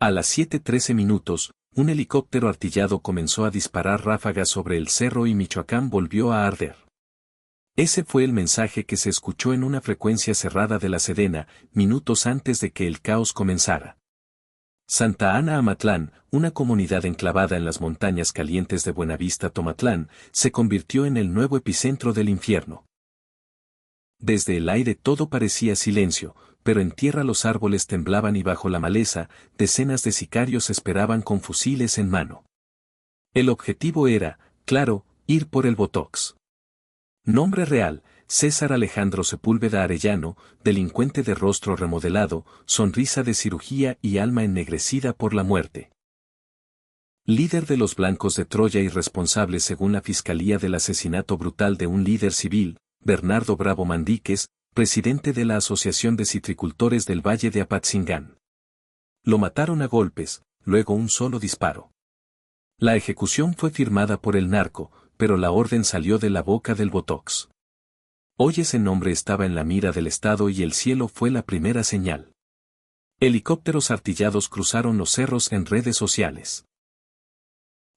A las 7:13 un helicóptero artillado comenzó a disparar ráfagas sobre el cerro y Michoacán volvió a arder. Ese fue el mensaje que se escuchó en una frecuencia cerrada de la Sedena, minutos antes de que el caos comenzara. Santa Ana Amatlán, una comunidad enclavada en las montañas calientes de Buenavista Tomatlán, se convirtió en el nuevo epicentro del infierno. Desde el aire todo parecía silencio, pero en tierra los árboles temblaban y bajo la maleza, decenas de sicarios esperaban con fusiles en mano. El objetivo era, claro, ir por el Botox. Nombre real, César Alejandro Sepúlveda Arellano, delincuente de rostro remodelado, sonrisa de cirugía y alma ennegrecida por la muerte. Líder de los blancos de Troya y responsable según la Fiscalía del asesinato brutal de un líder civil, Bernardo Bravo Mandíquez, presidente de la Asociación de Citricultores del Valle de Apatzingán. Lo mataron a golpes, luego un solo disparo. La ejecución fue firmada por el narco, pero la orden salió de la boca del Botox. Hoy ese nombre estaba en la mira del Estado y el cielo fue la primera señal. Helicópteros artillados cruzaron los cerros en redes sociales.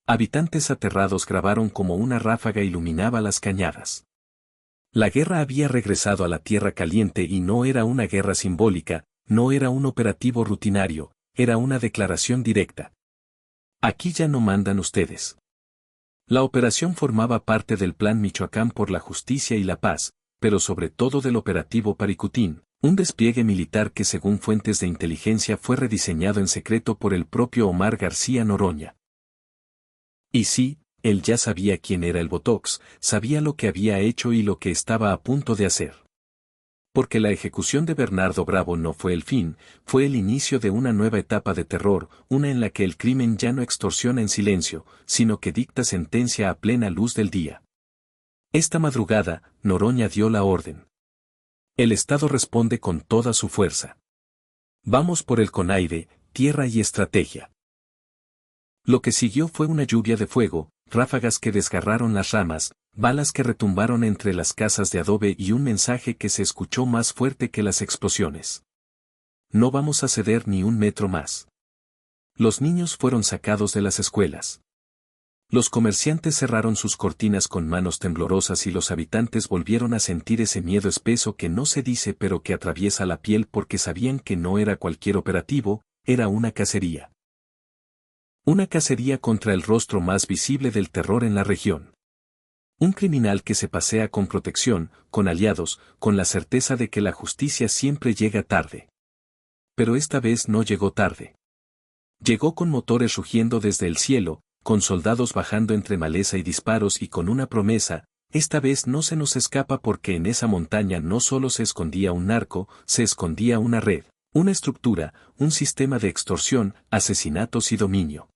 Habitantes aterrados grabaron como una ráfaga iluminaba las cañadas. La guerra había regresado a la tierra caliente y no era una guerra simbólica, no era un operativo rutinario, era una declaración directa. Aquí ya no mandan ustedes. La operación formaba parte del Plan Michoacán por la Justicia y la Paz, pero sobre todo del operativo Paricutín, un despliegue militar que según fuentes de inteligencia fue rediseñado en secreto por el propio Omar García Noroña. Y sí, él ya sabía quién era el Botox, sabía lo que había hecho y lo que estaba a punto de hacer. Porque la ejecución de Bernardo Bravo no fue el fin, fue el inicio de una nueva etapa de terror, una en la que el crimen ya no extorsiona en silencio, sino que dicta sentencia a plena luz del día. Esta madrugada, Noroña dio la orden. El Estado responde con toda su fuerza. Vamos por él con aire, tierra y estrategia. Lo que siguió fue una lluvia de fuego, ráfagas que desgarraron las ramas, balas que retumbaron entre las casas de adobe y un mensaje que se escuchó más fuerte que las explosiones. No vamos a ceder ni un metro más. Los niños fueron sacados de las escuelas. Los comerciantes cerraron sus cortinas con manos temblorosas y los habitantes volvieron a sentir ese miedo espeso que no se dice pero que atraviesa la piel porque sabían que no era cualquier operativo, era una cacería. Una cacería contra el rostro más visible del terror en la región. Un criminal que se pasea con protección, con aliados, con la certeza de que la justicia siempre llega tarde. Pero esta vez no llegó tarde. Llegó con motores rugiendo desde el cielo, con soldados bajando entre maleza y disparos y con una promesa, esta vez no se nos escapa porque en esa montaña no solo se escondía un narco, se escondía una red, una estructura, un sistema de extorsión, asesinatos y dominio.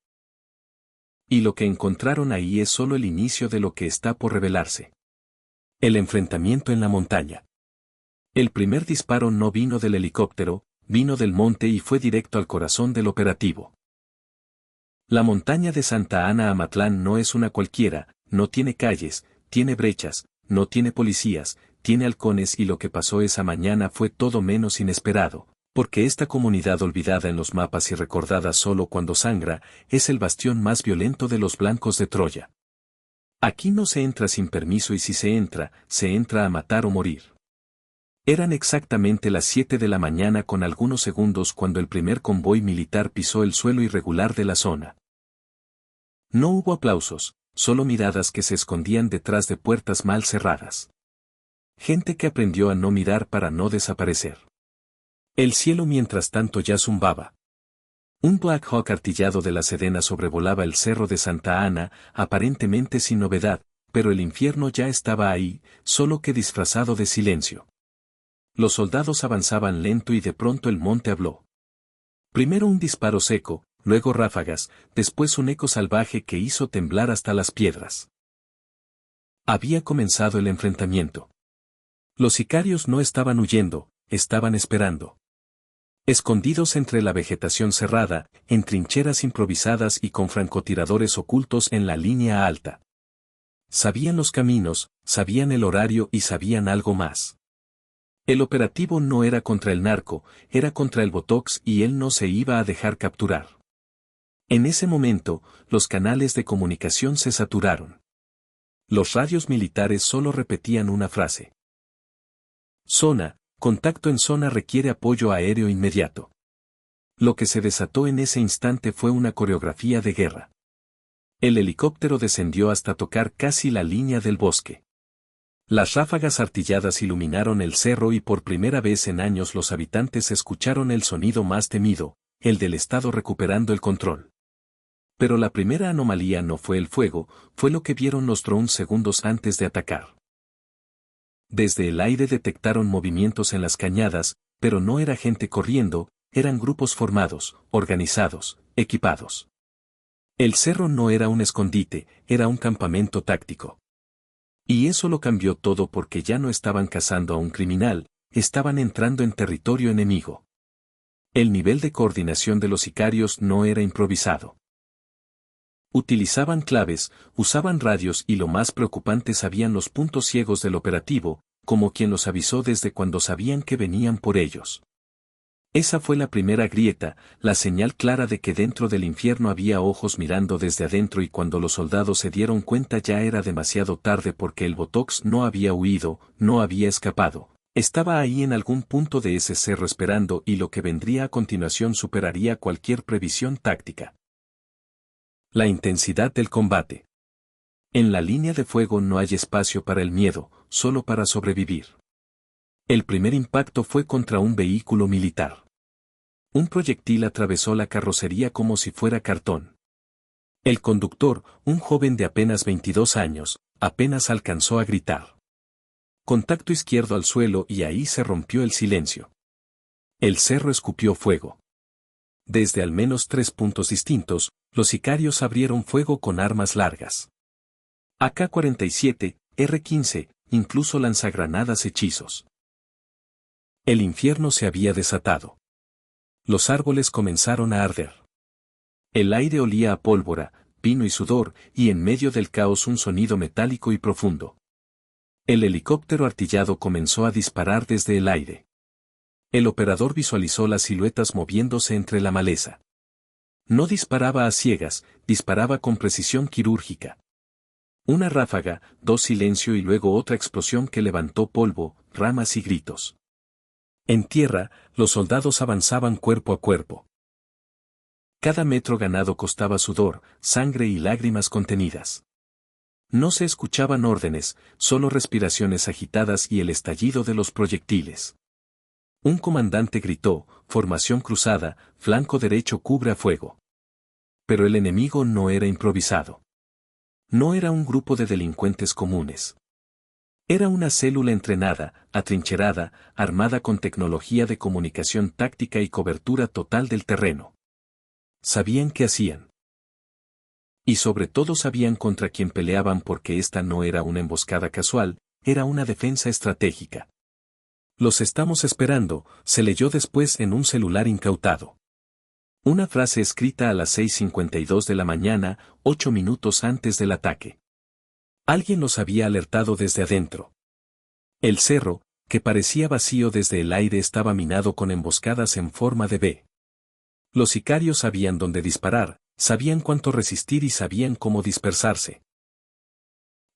Y lo que encontraron ahí es solo el inicio de lo que está por revelarse. El enfrentamiento en la montaña. El primer disparo no vino del helicóptero, vino del monte y fue directo al corazón del operativo. La montaña de Santa Ana Amatlán no es una cualquiera, no tiene calles, tiene brechas, no tiene policías, tiene halcones y lo que pasó esa mañana fue todo menos inesperado. Porque esta comunidad olvidada en los mapas y recordada solo cuando sangra, es el bastión más violento de los blancos de Troya. Aquí no se entra sin permiso y si se entra a matar o morir. Eran exactamente las 7 de la mañana con algunos segundos cuando el primer convoy militar pisó el suelo irregular de la zona. No hubo aplausos, solo miradas que se escondían detrás de puertas mal cerradas. Gente que aprendió a no mirar para no desaparecer. El cielo mientras tanto ya zumbaba. Un Black Hawk artillado de la Sedena sobrevolaba el cerro de Santa Ana, aparentemente sin novedad, pero el infierno ya estaba ahí, solo que disfrazado de silencio. Los soldados avanzaban lento y de pronto el monte habló. Primero un disparo seco, luego ráfagas, después un eco salvaje que hizo temblar hasta las piedras. Había comenzado el enfrentamiento. Los sicarios no estaban huyendo, estaban esperando. Escondidos entre la vegetación cerrada, en trincheras improvisadas y con francotiradores ocultos en la línea alta. Sabían los caminos, sabían el horario y sabían algo más. El operativo no era contra el narco, era contra el Botox y él no se iba a dejar capturar. En ese momento, los canales de comunicación se saturaron. Los radios militares solo repetían una frase. Zona, contacto en zona requiere apoyo aéreo inmediato. Lo que se desató en ese instante fue una coreografía de guerra. El helicóptero descendió hasta tocar casi la línea del bosque. Las ráfagas artilladas iluminaron el cerro y por primera vez en años los habitantes escucharon el sonido más temido, el del Estado recuperando el control. Pero la primera anomalía no fue el fuego, fue lo que vieron los drones segundos antes de atacar. Desde el aire detectaron movimientos en las cañadas, pero no era gente corriendo, eran grupos formados, organizados, equipados. El cerro no era un escondite, era un campamento táctico. Y eso lo cambió todo porque ya no estaban cazando a un criminal, estaban entrando en territorio enemigo. El nivel de coordinación de los sicarios no era improvisado. Utilizaban claves, usaban radios y lo más preocupante sabían los puntos ciegos del operativo, como quien los avisó desde cuando sabían que venían por ellos. Esa fue la primera grieta, la señal clara de que dentro del infierno había ojos mirando desde adentro y cuando los soldados se dieron cuenta ya era demasiado tarde porque el Botox no había huido, no había escapado. Estaba ahí en algún punto de ese cerro esperando y lo que vendría a continuación superaría cualquier previsión táctica. La intensidad del combate. En la línea de fuego no hay espacio para el miedo, solo para sobrevivir. El primer impacto fue contra un vehículo militar. Un proyectil atravesó la carrocería como si fuera cartón. El conductor, un joven de apenas 22 años, apenas alcanzó a gritar. Contacto izquierdo al suelo y ahí se rompió el silencio. El cerro escupió fuego. Desde al menos 3 puntos distintos, los sicarios abrieron fuego con armas largas. AK-47, R-15, incluso lanzagranadas hechizos. El infierno se había desatado. Los árboles comenzaron a arder. El aire olía a pólvora, pino y sudor, y en medio del caos un sonido metálico y profundo. El helicóptero artillado comenzó a disparar desde el aire. El operador visualizó las siluetas moviéndose entre la maleza. No disparaba a ciegas, disparaba con precisión quirúrgica. Una ráfaga, 2 silencio y luego otra explosión que levantó polvo, ramas y gritos. En tierra, los soldados avanzaban cuerpo a cuerpo. Cada metro ganado costaba sudor, sangre y lágrimas contenidas. No se escuchaban órdenes, solo respiraciones agitadas y el estallido de los proyectiles. Un comandante gritó, formación cruzada, flanco derecho cubre a fuego. Pero el enemigo no era improvisado. No era un grupo de delincuentes comunes. Era una célula entrenada, atrincherada, armada con tecnología de comunicación táctica y cobertura total del terreno. Sabían qué hacían. Y sobre todo sabían contra quién peleaban porque esta no era una emboscada casual, era una defensa estratégica. Los estamos esperando, se leyó después en un celular incautado. Una frase escrita a las 6:52 de la mañana, 8 minutos antes del ataque. Alguien los había alertado desde adentro. El cerro, que parecía vacío desde el aire, estaba minado con emboscadas en forma de V. Los sicarios sabían dónde disparar, sabían cuánto resistir y sabían cómo dispersarse.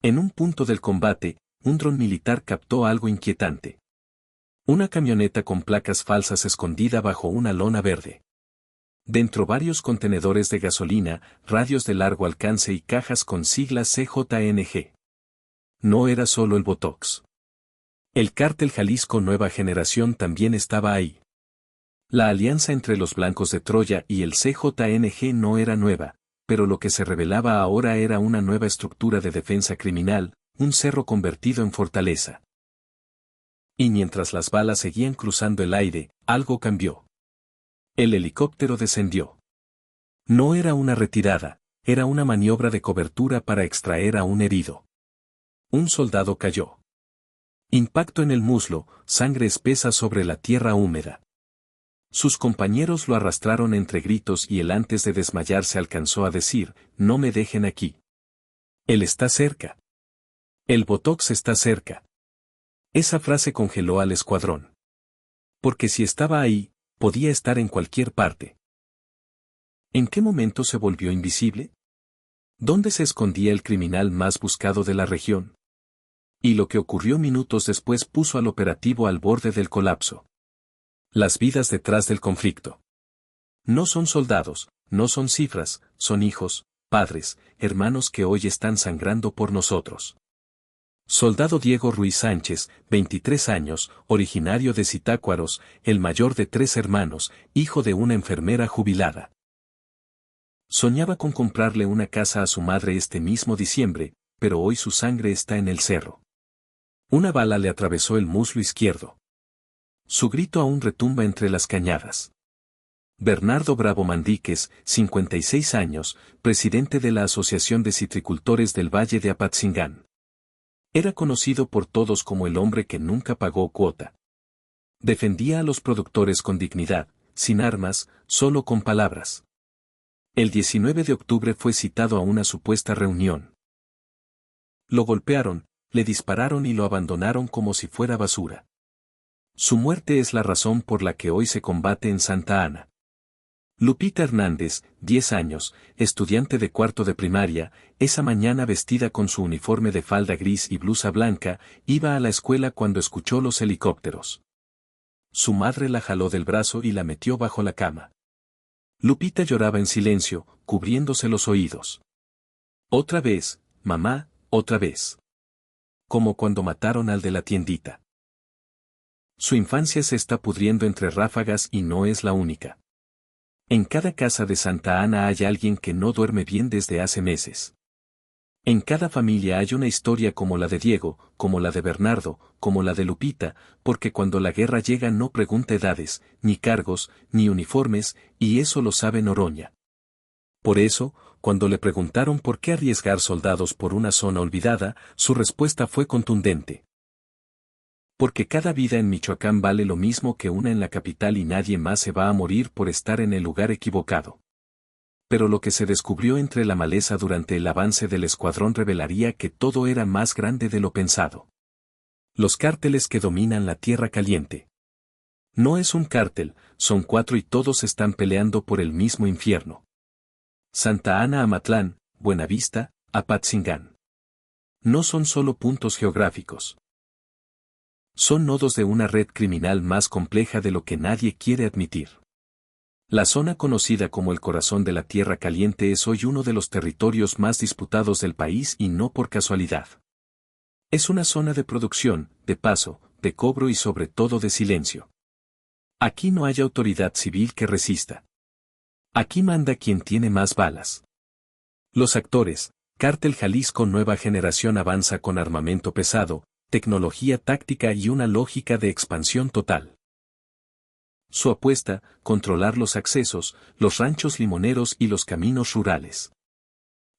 En un punto del combate, un dron militar captó algo inquietante. Una camioneta con placas falsas escondida bajo una lona verde. Dentro varios contenedores de gasolina, radios de largo alcance y cajas con siglas CJNG. No era solo el Botox. El cártel Jalisco Nueva Generación también estaba ahí. La alianza entre los blancos de Troya y el CJNG no era nueva, pero lo que se revelaba ahora era una nueva estructura de defensa criminal, un cerro convertido en fortaleza. Y mientras las balas seguían cruzando el aire, algo cambió. El helicóptero descendió. No era una retirada, era una maniobra de cobertura para extraer a un herido. Un soldado cayó. Impacto en el muslo, sangre espesa sobre la tierra húmeda. Sus compañeros lo arrastraron entre gritos y él antes de desmayarse alcanzó a decir, no me dejen aquí. Él está cerca. El Botox está cerca. Esa frase congeló al escuadrón. Porque si estaba ahí, podía estar en cualquier parte. ¿En qué momento se volvió invisible? ¿Dónde se escondía el criminal más buscado de la región? Y lo que ocurrió minutos después puso al operativo al borde del colapso. Las vidas detrás del conflicto. No son soldados, no son cifras, son hijos, padres, hermanos que hoy están sangrando por nosotros. Soldado Diego Ruiz Sánchez, 23 años, originario de Zitácuaros, el mayor de 3 hermanos, hijo de una enfermera jubilada. Soñaba con comprarle una casa a su madre este mismo diciembre, pero hoy su sangre está en el cerro. Una bala le atravesó el muslo izquierdo. Su grito aún retumba entre las cañadas. Bernardo Bravo Mandíquez, 56 años, presidente de la Asociación de Citricultores del Valle de Apatzingán. Era conocido por todos como el hombre que nunca pagó cuota. Defendía a los productores con dignidad, sin armas, solo con palabras. El 19 de octubre fue citado a una supuesta reunión. Lo golpearon, le dispararon y lo abandonaron como si fuera basura. Su muerte es la razón por la que hoy se combate en Santa Ana. Lupita Hernández, 10 años, estudiante de cuarto de primaria, esa mañana vestida con su uniforme de falda gris y blusa blanca, iba a la escuela cuando escuchó los helicópteros. Su madre la jaló del brazo y la metió bajo la cama. Lupita lloraba en silencio, cubriéndose los oídos. Otra vez, mamá, otra vez. Como cuando mataron al de la tiendita. Su infancia se está pudriendo entre ráfagas y no es la única. En cada casa de Santa Ana hay alguien que no duerme bien desde hace meses. En cada familia hay una historia como la de Diego, como la de Bernardo, como la de Lupita, porque cuando la guerra llega no pregunta edades, ni cargos, ni uniformes, y eso lo sabe Noroña. Por eso, cuando le preguntaron por qué arriesgar soldados por una zona olvidada, su respuesta fue contundente. Porque cada vida en Michoacán vale lo mismo que una en la capital y nadie más se va a morir por estar en el lugar equivocado. Pero lo que se descubrió entre la maleza durante el avance del escuadrón revelaría que todo era más grande de lo pensado. Los cárteles que dominan la Tierra Caliente. No es un cártel, son 4 y todos están peleando por el mismo infierno. Santa Ana Amatlán, Buenavista, Apatzingán. No son solo puntos geográficos. Son nodos de una red criminal más compleja de lo que nadie quiere admitir. La zona conocida como el corazón de la Tierra Caliente es hoy uno de los territorios más disputados del país y no por casualidad. Es una zona de producción, de paso, de cobro y sobre todo de silencio. Aquí no hay autoridad civil que resista. Aquí manda quien tiene más balas. Los actores, Cártel Jalisco Nueva Generación avanza con armamento pesado, tecnología táctica y una lógica de expansión total. Su apuesta, controlar los accesos, los ranchos limoneros y los caminos rurales.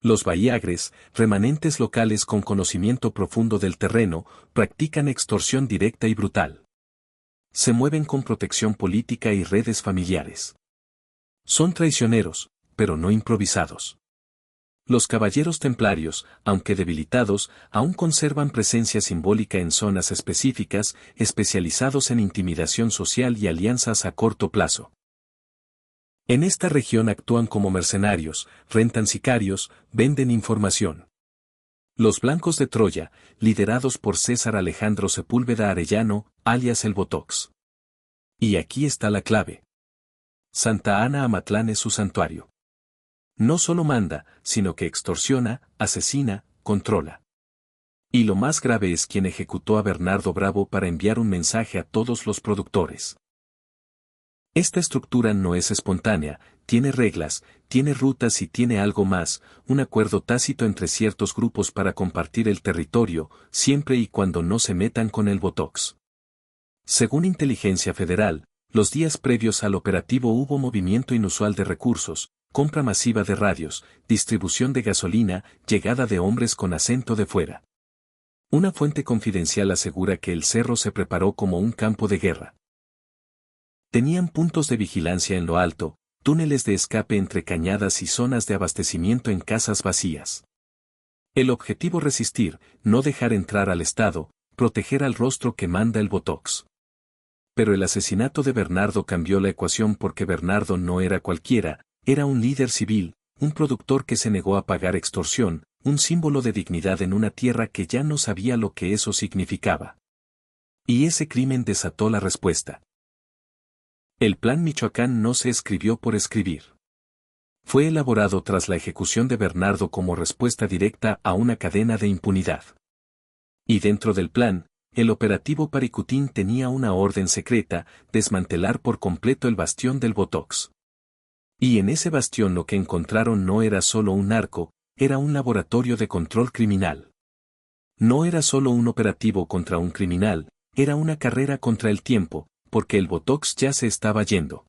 Los bahiagres, remanentes locales con conocimiento profundo del terreno, practican extorsión directa y brutal. Se mueven con protección política y redes familiares. Son traicioneros, pero no improvisados. Los caballeros templarios, aunque debilitados, aún conservan presencia simbólica en zonas específicas, especializados en intimidación social y alianzas a corto plazo. En esta región actúan como mercenarios, rentan sicarios, venden información. Los Blancos de Troya, liderados por César Alejandro Sepúlveda Arellano, alias el Botox. Y aquí está la clave. Santa Ana Amatlán es su santuario. No solo manda, sino que extorsiona, asesina, controla. Y lo más grave es quien ejecutó a Bernardo Bravo para enviar un mensaje a todos los productores. Esta estructura no es espontánea, tiene reglas, tiene rutas y tiene algo más, un acuerdo tácito entre ciertos grupos para compartir el territorio, siempre y cuando no se metan con el Botox. Según Inteligencia Federal, los días previos al operativo hubo movimiento inusual de recursos, compra masiva de radios, distribución de gasolina, llegada de hombres con acento de fuera. Una fuente confidencial asegura que el cerro se preparó como un campo de guerra. Tenían puntos de vigilancia en lo alto, túneles de escape entre cañadas y zonas de abastecimiento en casas vacías. El objetivo resistir, no dejar entrar al Estado, proteger al rostro que manda el Botox. Pero el asesinato de Bernardo cambió la ecuación porque Bernardo no era cualquiera, Era un líder civil, un productor que se negó a pagar extorsión, un símbolo de dignidad en una tierra que ya no sabía lo que eso significaba. Y ese crimen desató la respuesta. El Plan Michoacán no se escribió por escribir. Fue elaborado tras la ejecución de Bernardo como respuesta directa a una cadena de impunidad. Y dentro del plan, el operativo Paricutín tenía una orden secreta: desmantelar por completo el bastión del Botox. Y en ese bastión lo que encontraron no era solo un narco, era un laboratorio de control criminal. No era solo un operativo contra un criminal, era una carrera contra el tiempo, porque el Botox ya se estaba yendo.